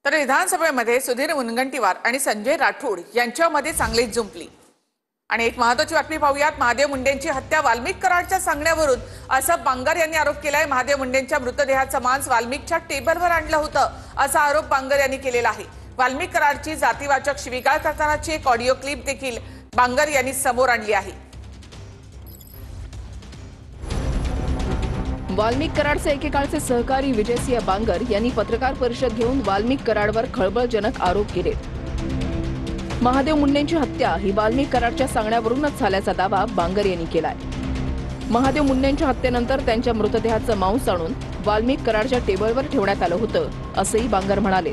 तर विधानसभेमध्ये सुधीर मुनगंटीवार आणि संजय राठोड यांच्यामध्ये चांगलीच जुंपली। आणि एक महत्त्वाची बातमी पाहूयात। महादेव मुंडेंची हत्या वाल्मिक कराडच्या सांगण्यावरून असं बांगर यांनी आरोप केलाय। महादेव मुंडेंच्या मृतदेहाचं मांस वाल्मिकच्या टेबलवर आणलं होतं असा आरोप बांगर यांनी केलेला आहे। वाल्मिक कराडची जातीवाचक शिवीगाळ करतानाची एक ऑडिओ क्लिप देखील बांगर यांनी समोर आणली आहे। वाल्मिक कराडचे एकेकाळचे सहकारी विजयसिंह बांगर यांनी पत्रकार परिषद घेऊन वाल्मिक कराडवर खळबळजनक आरोप केले। महादेव मुंडेंची हत्या ही वाल्मिक कराडच्या सांगण्यावरूनच झाल्याचा दावा बांगर यांनी केलाय। महादेव मुंडेंच्या हत्येनंतर त्यांच्या मृतदेहाचं मांस आणून वाल्मिक कराडच्या टेबलवर ठेवण्यात आलं होतं असंही बांगर म्हणाले।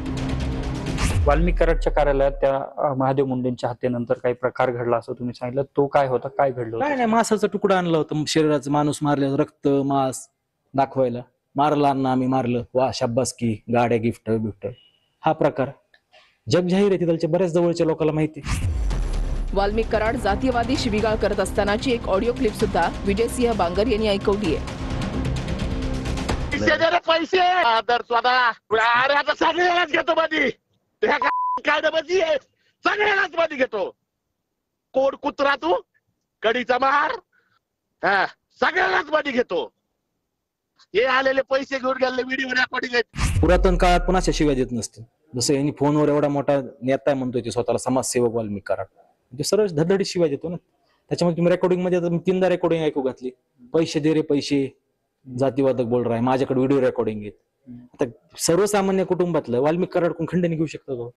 वाल्मिक कराडच्या कार्यालयात त्या महादेव मुंडेंच्या हत्येनंतर काही प्रकार घडला असं तुम्ही सांगितलं, तो काय होता, काय घडलं होतं? नाही, मांसाचा तुकडा आणला होता, शरीराचं माणूस मारले, रक्त मांस दाखवायला मारला ना, आम्ही मारलं, वा शाब्बासकी, गाड्या गिफ्ट बिफ्ट, हा प्रकार जग जाहीर आहे, तिथलच्या बऱ्याच जवळच्या लोकांना माहिती। वाल्मिक कराड जातीयवादी शिवीगाळ करत असतानाची एक ऑडिओ क्लिप सुद्धा विजयसिंह बांगर यांनी ऐकवली आहे। पैसे तर स्वतः अरे आता सगळ्यालाच घेतो मध्ये काय डबाची आहे, सगळ्यालाच मध्ये घेतो। कोड कुत्रा तू कडीचा मार, हा सगळ्यालाच मध्ये घेतो। हे आलेले पैसे घेऊन गेले, व्हिडिओ रेकॉर्डिंग आहेत। पुरातन काळात पण अशा शिव्या देत नसते, जसं यांनी फोनवर एवढा मोठा नेता म्हणतोय ते स्वतःला समाजसेवक वाल्मिक कराड, ते सरळ धडधडी शिवाय देतो ना। त्याच्यामुळे तुम्ही रेकॉर्डिंग मध्ये 3दा रेकॉर्डिंग ऐकू घातली, पैसे दे रे पैसे, जातीवादक बोल रहा है, माझ्याकडे व्हिडिओ रेकॉर्डिंग आहे। आता सर्वसामान्य कुटुंबातलं वाल्मिक कराड कोण खंडणी घेऊ शकतो?